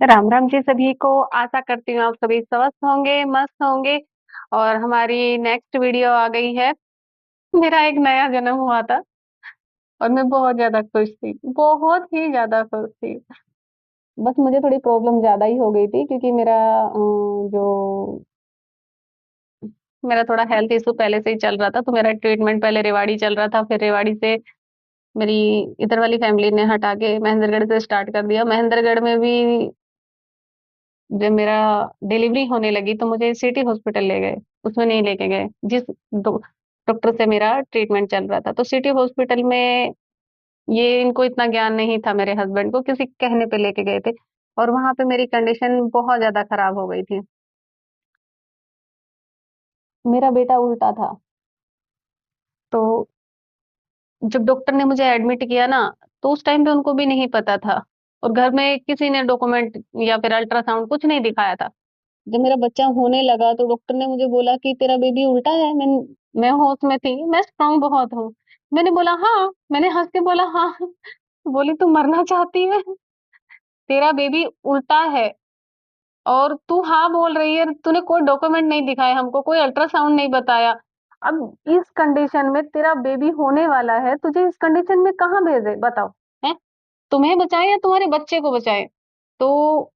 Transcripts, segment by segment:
राम राम जी सभी को। आशा करती हूँ आप सभी स्वस्थ होंगे, मस्त होंगे। और हमारी नेक्स्ट वीडियो आ गई है। मेरा एक नया जन्म हुआ था और मैं बहुत ज्यादा खुश थी, बहुत ही ज्यादा खुश थी। बस मुझे थोड़ी प्रॉब्लम ज्यादा ही हो गई थी क्योंकि जो मेरा थोड़ा हेल्थ इशू पहले से ही चल रहा था, तो मेरा ट्रीटमेंट पहले रेवाड़ी चल रहा था, फिर रेवाड़ी से मेरी इधर वाली फैमिली ने हटा के महेंद्रगढ़ से स्टार्ट कर दिया। महेंद्रगढ़ में भी जब मेरा डिलीवरी होने लगी तो मुझे सिटी हॉस्पिटल ले गए। उसमें नहीं लेके गए जिस डॉक्टर से मेरा ट्रीटमेंट चल रहा था। तो सिटी हॉस्पिटल में ये इनको इतना ज्ञान नहीं था, मेरे हस्बैंड को किसी के कहने पे लेके गए थे। और वहां पे मेरी कंडीशन बहुत ज्यादा खराब हो गई थी। मेरा बेटा उल्टा था। तो जब डॉक्टर ने मुझे एडमिट किया ना, तो उस टाइम पे उनको भी नहीं पता था। और घर में किसी ने डॉक्यूमेंट या फिर अल्ट्रासाउंड कुछ नहीं दिखाया था। जब मेरा बच्चा होने लगा तो डॉक्टर ने मुझे बोला कि तेरा बेबी उल्टा है। मैं होश में थी, मैं स्ट्रांग बहुत हूँ। मैंने बोला हाँ, मैंने हंस के बोला हाँ। बोली तू मरना चाहती है? तेरा बेबी उल्टा है और तू हाँ बोल रही है, तूने कोई डॉक्यूमेंट नहीं दिखाए हमको, कोई अल्ट्रासाउंड नहीं बताया। अब इस कंडीशन में तेरा बेबी होने वाला है, तुझे इस कंडीशन में कहाँ भेजे बताओ? है, तुम्हें बचाए या तुम्हारे बच्चे को बचाए? तो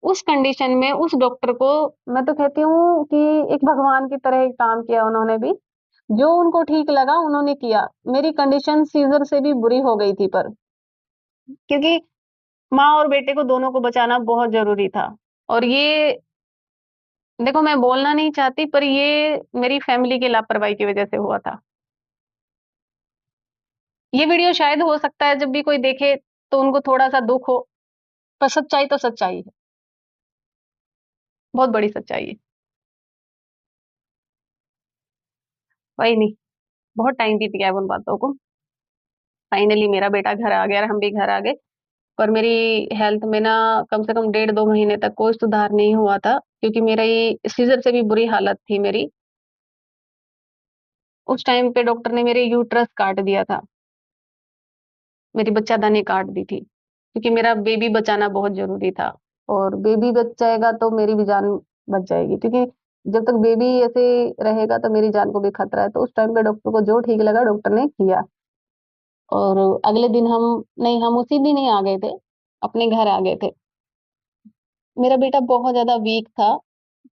उस कंडीशन में उस डॉक्टर को, मैं तो कहती हूँ कि एक भगवान की तरह ही काम किया उन्होंने भी। जो उनको ठीक लगा उन्होंने किया। मेरी कंडीशन सीजर से भी बुरी हो गई थी, पर क्योंकि माँ और बेटे को दोनों को बचाना बहुत जरूरी था। और ये देखो, मैं बोलना नहीं चाहती पर ये मेरी फैमिली की लापरवाही की वजह से हुआ था। ये वीडियो शायद हो सकता है जब भी कोई देखे तो उनको थोड़ा सा दुख हो, पर सच्चाई तो सच्चाई है, बहुत बड़ी सच्चाई है। वही नहीं, बहुत टाइम बीत गया है उन बातों को। फाइनली मेरा बेटा घर आ गया और हम भी घर आ गए। पर मेरी हेल्थ में ना कम से कम 1.5-2 महीने तक कोई सुधार नहीं हुआ था, क्योंकि मेरा ये सीजर से भी बुरी हालत थी मेरी। उस टाइम पे डॉक्टर ने मेरे यूट्रस काट दिया था, मेरी बच्चादानी काट दी थी, क्योंकि मेरा बेबी बचाना बहुत जरूरी था। और बेबी बच जाएगा तो मेरी भी जान बच जाएगी, क्योंकि जब तक बेबी ऐसे रहेगा तो मेरी जान को भी खतरा है। तो उस टाइम पे डॉक्टर को जो ठीक लगा डॉक्टर ने किया। और अगले दिन हम, नहीं हम उसी दिन ही आ गए थे, अपने घर आ गए थे। मेरा बेटा बहुत ज्यादा वीक था,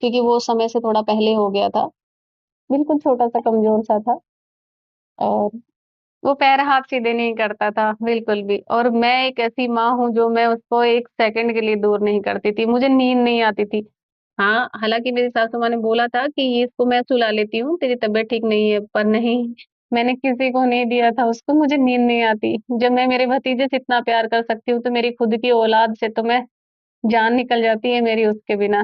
क्योंकि वो समय से थोड़ा पहले हो गया था। बिल्कुल छोटा सा कमजोर सा था। और वो पैर हाथ सीधे नहीं करता था बिल्कुल भी। और मैं एक ऐसी माँ हूँ जो मैं उसको एक सेकंड के लिए दूर नहीं करती थी, मुझे नींद नहीं आती थी। हाँ, हालांकि मेरी सासू माँ ने बोला था कि ये इसको मैं सुला लेती हूँ, तेरी तबीयत ठीक नहीं है, पर नहीं, मैंने किसी को नहीं दिया था उसको, मुझे नींद नहीं आती। जब मैं मेरे भतीजे से इतना प्यार कर सकती हूँ तो मेरी खुद की औलाद से तो मैं, जान निकल जाती है मेरी उसके बिना।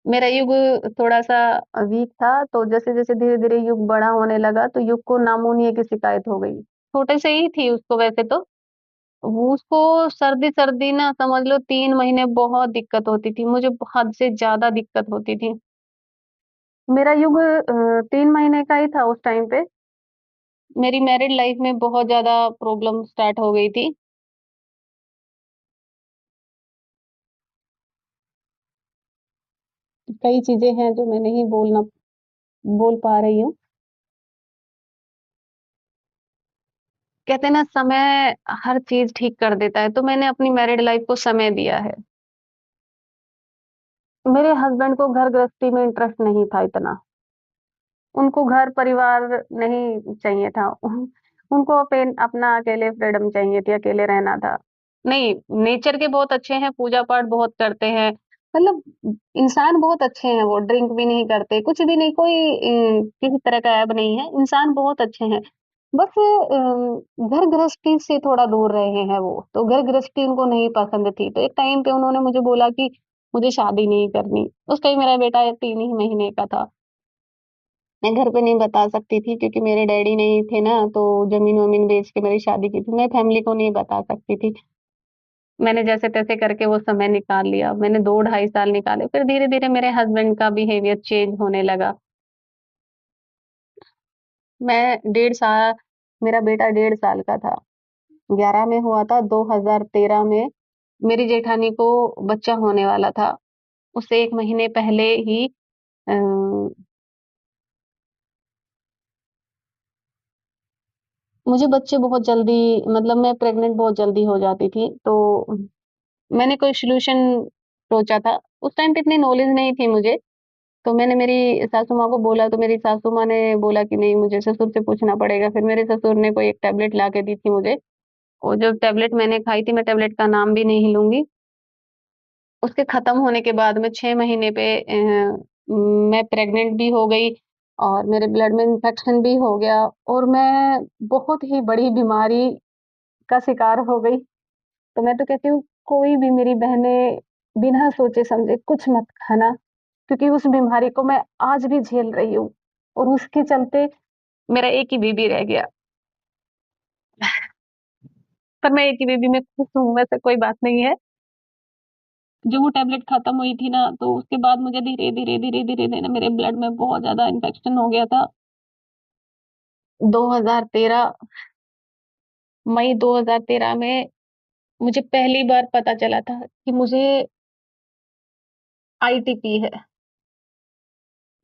मेरा युग थोड़ा सा वीक था, तो जैसे जैसे धीरे धीरे युग बड़ा होने लगा तो युग को नामोनिया की शिकायत हो गई। छोटे से ही थी उसको वैसे तो। वो उसको सर्दी सर्दी ना समझ लो 3 महीने बहुत दिक्कत होती थी, मुझे हद से ज्यादा दिक्कत होती थी। मेरा युग 3 महीने का ही था उस टाइम पे। मेरी मैरिड लाइफ में बहुत ज्यादा प्रॉब्लम स्टार्ट हो गई थी। कई चीजें हैं जो मैं नहीं बोल पा रही हूँ। कहते हैं ना, समय हर चीज ठीक कर देता है, तो मैंने अपनी मैरिड लाइफ को समय दिया है। मेरे हस्बैंड को घर गृहस्थी में इंटरेस्ट नहीं था इतना। उनको घर परिवार नहीं चाहिए था। उनको अपना अकेले फ्रीडम चाहिए थी, अकेले रहना था। नहीं, नेचर के बहुत अच्छे हैं, पूजा पाठ बहुत करते हैं, मतलब इंसान बहुत अच्छे हैं। वो ड्रिंक भी नहीं करते, कुछ भी नहीं, कोई किसी तरह का ऐब नहीं है, इंसान बहुत अच्छे हैं। बस घर गृहस्थी से थोड़ा दूर रहे हैं वो, तो घर गृहस्थी उनको नहीं पसंद थी। तो एक टाइम पे उन्होंने मुझे बोला कि मुझे शादी नहीं करनी। उस टाइम मेरा बेटा 3 ही महीने का था। मैं घर पे नहीं बता सकती थी, क्योंकि मेरे डैडी नहीं थे ना, तो जमीन वमीन बेच के मेरी शादी की थी। मैं फैमिली को नहीं बता सकती थी। मैंने जैसे तैसे करके वो समय निकाल लिया, मैंने 2-2.5 साल निकाले, फिर धीरे धीरे मेरे हस्बैंड का बिहेवियर चेंज होने लगा। मैं 1.5 साल, मेरा बेटा 1.5 साल का था, 11 में हुआ था 2013 में। मेरी जेठानी को बच्चा होने वाला था। उससे 1 महीने पहले ही अ, मुझे बच्चे बहुत जल्दी मतलब मैं प्रेग्नेंट बहुत जल्दी हो जाती थी, तो मैंने कोई सॉल्यूशन सोचा था। उस टाइम पे इतनी नॉलेज नहीं थी मुझे, तो मैंने मेरी सासू माँ को बोला, तो मेरी सासू माँ ने बोला कि नहीं मुझे ससुर से पूछना पड़ेगा। फिर मेरे ससुर ने कोई एक टैबलेट ला के दी थी मुझे, और जो टैबलेट मैंने खाई थी, मैं टैबलेट का नाम भी नहीं लूँगी। उसके खत्म होने के बाद में 6 महीने पे मैं प्रेग्नेंट भी हो गई और मेरे ब्लड में इन्फेक्शन भी हो गया और मैं बहुत ही बड़ी बीमारी का शिकार हो गई। तो मैं तो कहती हूँ कोई भी मेरी बहनें बिना सोचे-समझे कुछ मत खाना, क्योंकि उस बीमारी को मैं आज भी झेल रही हूँ और उसके चलते मेरा एक ही बेबी रह गया। पर मैं एक ही बेबी में खुश हूँ, वैसे कोई बात नहीं है। जब वो टैबलेट खत्म हुई थी ना, तो उसके बाद मुझे धीरे-धीरे ना मेरे ब्लड में बहुत ज़्यादा इन्फेक्शन हो गया था। 2013 मई 2013 में मुझे पहली बार पता चला था कि मुझे आईटीपी है।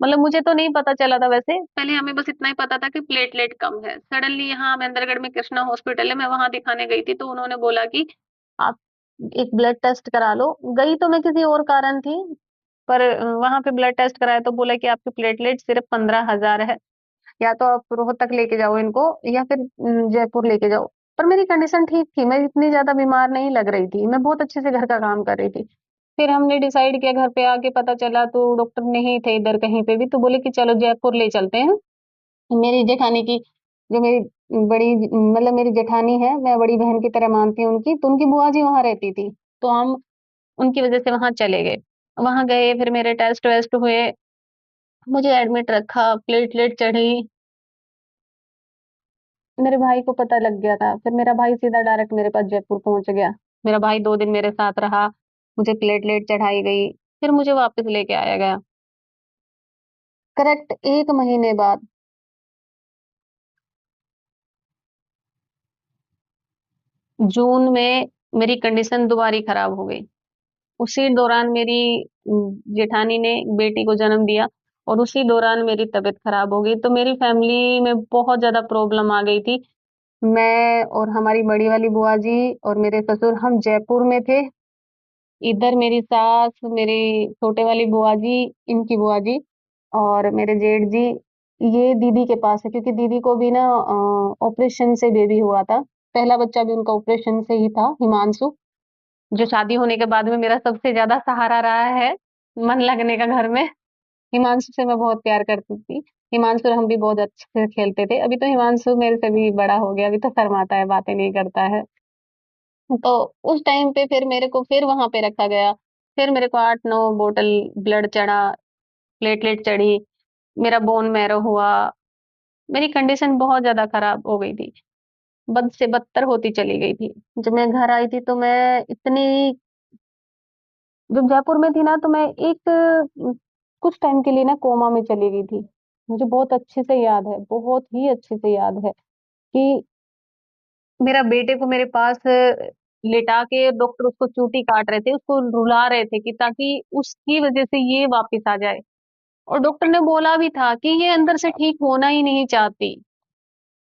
मतलब मुझे तो नहीं पता चला था वैसे, पहले हमें बस इतना ही पता था कि प्लेटलेट कम है। सडनली यहाँ महेंद्रगढ़ में कृष्णा हॉस्पिटल है, मैं वहाँ दिखाने गई थी, तो उन्होंने बोला कि आप एक ब्लड टेस्ट करा लो। गई तो मैं किसी और कारण थी, पर वहाँ पे ब्लड टेस्ट कराया तो बोला कि आपके प्लेटलेट सिर्फ 15,000 है। या तो आप रोहतक लेके जाओ इनको या फिर जयपुर लेके जाओ। पर मेरी कंडीशन ठीक थी, मैं इतनी ज़्यादा बीमार नहीं लग रही थी, मैं बहुत अच्छे से घर का काम कर रही थी। फिर हमने डिसाइड किया, घर पे आके पता चला तो डॉक्टर नहीं थे इधर कहीं पे भी, तो बोले कि चलो जयपुर ले चलते हैं। मेरी जेठानी की जो मेरी बड़ी मतलब मेरी जेठानी है, मैं बड़ी बहन की तरह मानती हूँ उनकी, तो उनकी बुआ जी वहाँ रहती थी, तो हम उनकी वज़ह से वहाँ चले गए। वहाँ गए, फिर मेरे टेस्ट-वेस्ट हुए, मुझे एडमिट रखा, प्लेटलेट चढ़ी। मेरे भाई को पता लग गया था, फिर मेरा भाई सीधा डायरेक्ट मेरे पास जयपुर पहुँच गया। मेरा भाई 2 दिन मेरे साथ रहा, मुझे प्लेटलेट चढ़ाई गई, फिर मुझे वापस लेके आया गया। करेक्ट 1 महीने बाद जून में मेरी कंडीशन दोबारी खराब हो गई। उसी दौरान मेरी जेठानी ने बेटी को जन्म दिया और उसी दौरान मेरी तबीयत खराब हो गई, तो मेरी फैमिली में बहुत ज़्यादा प्रॉब्लम आ गई थी। मैं और हमारी बड़ी वाली बुआ जी और मेरे ससुर हम जयपुर में थे। इधर मेरी सास, मेरी छोटे वाली बुआ जी, इनकी बुआ जी और मेरे जेठ जी, ये दीदी के पास है क्योंकि दीदी को भी ना ऑपरेशन से बेबी हुआ था। पहला बच्चा भी उनका ऑपरेशन से ही था, हिमांशु, जो शादी होने के बाद में मेरा सबसे ज़्यादा सहारा रहा है, मन लगने का घर में। हिमांशु से मैं बहुत प्यार करती थी। हिमांशु और हम भी बहुत अच्छे से खेलते थे। अभी तो हिमांशु मेरे से भी बड़ा हो गया, अभी तो शर्माता है, बातें नहीं करता है। तो उस टाइम पे फिर मेरे को फिर वहाँ पे रखा गया। फिर मेरे को 8-9 बॉटल ब्लड चढ़ा, प्लेटलेट चढ़ी, मेरा बोन मैरो हुआ। मेरी कंडीशन बहुत ज़्यादा खराब हो गई थी। बद से बदतर होती चली गई थी। जब मैं घर आई थी तो मैं इतनी जब जयपुर में थी ना तो मैं एक कुछ टाइम के लिए ना कोमा में चली गई थी। मुझे बहुत अच्छे से याद है, बहुत ही अच्छे से याद है कि मेरा बेटे को मेरे पास लेटा के डॉक्टर उसको चूटी काट रहे थे, उसको रुला रहे थे कि ताकि उसकी वज़ह से ये वापस आ जाए। और डॉक्टर ने बोला भी था कि ये अंदर से ठीक होना ही नहीं चाहती।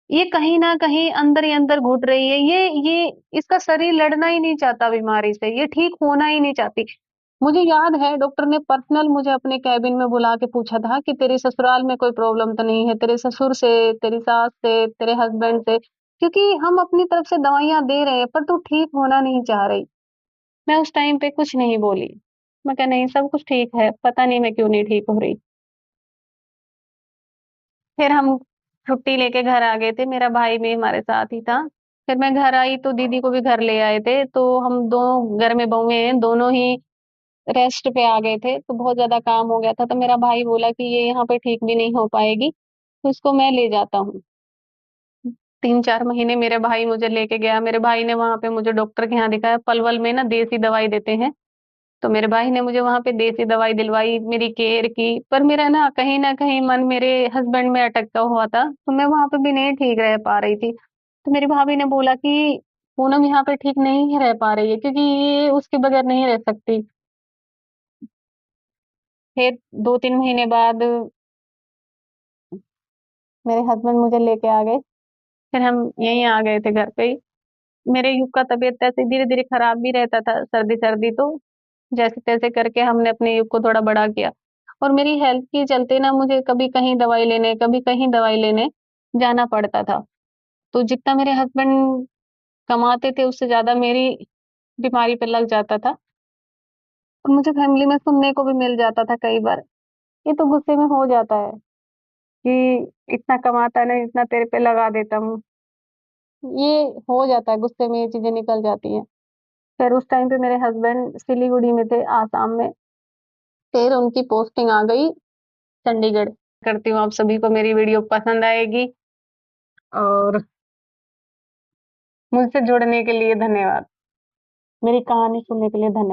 ये कहीं न कहीं अंदर ही अंदर घुट रही है। ये इसका शरीर लड़ना ही नहीं चाहता बीमारी से, ये ठीक होना ही नहीं चाहती। मुझे याद है डॉक्टर ने पर्सनल मुझे अपने केबिन में बुला के पूछा था कि तेरे ससुराल में कोई प्रॉब्लम तो नहीं है? तेरे ससुर से, तेरी सास से, तेरे हस्बैंड से? क्योंकि हम अपनी तरफ से दवाइयाँ दे रहे हैं पर तू ठीक होना नहीं चाह रही। मैं उस टाइम पे कुछ नहीं बोली। मैं कहा नहीं सब कुछ ठीक है, पता नहीं मैं क्यों नहीं ठीक हो रही। फिर हम छुट्टी लेके घर आ गए थे, मेरा भाई भी हमारे साथ ही था। फिर मैं घर आई तो दीदी को भी घर ले आए थे, तो हम दोनों घर में बहुएँ हैं, दोनों ही रेस्ट पे आ गए थे, तो बहुत ज़्यादा काम हो गया था, तो मेरा भाई बोला कि ये यहाँ पे ठीक भी नहीं हो पाएगी, तो इसको मैं ले जाता हूँ। 3-4 महीने मेरे भाई मुझे लेके गया, मेरे भाई ने वहाँ पे मुझे डॉक्टर के यहाँ दिखाया, पलवल में ना देसी दवाई देते हैं, तो मेरे भाई ने मुझे वहाँ पे देसी दवाई दिलवाई, मेरी केयर की, पर मेरा ना कहीं न कहीं मन मेरे हस्बैंड में अटका हुआ था, तो मैं वहाँ पे भी नहीं ठीक रह पा रही थी। तो मेरी भाभी ने बोला कि पूनम यहाँ पे ठीक नहीं रह पा रही है क्योंकि ये उसके बगैर नहीं रह सकती। फिर 2-3 महीने बाद मेरे हस्बैंड मुझे लेके आ गए। फिर हम यहीं आ गए थे घर पे ही। मेरे युग का तबीयत ऐसे धीरे-धीरे खराब भी रहता था, सर्दी-सर्दी तो जैसे-तैसे करके हमने अपने युग को थोड़ा बड़ा किया। और मेरी हेल्थ के चलते ना मुझे कभी कहीं दवाई लेने, कभी कहीं दवाई लेने जाना पड़ता था। तो जितना मेरे हस्बैंड कमाते थे उससे ज़्यादा मेरी बीमारी पे लग जाता था। और मुझे फैमिली में सुनने को भी मिल जाता था कई बार, ये तो गुस्से में हो जाता है कि इतना कमाता नहीं, इतना तेरे पे लगा देता हूँ। ये हो जाता है, गुस्से में ये चीज़ें निकल जाती हैं। फिर उस टाइम पे मेरे हस्बैंड सिलीगुड़ी में थे, आसाम में। फिर उनकी पोस्टिंग आ गई चंडीगढ़। करती हूँ आप सभी को मेरी वीडियो पसंद आएगी और मुझसे जुड़ने के लिए धन्यवाद। मेरी कहानी सुनने के लिए धन्यवाद।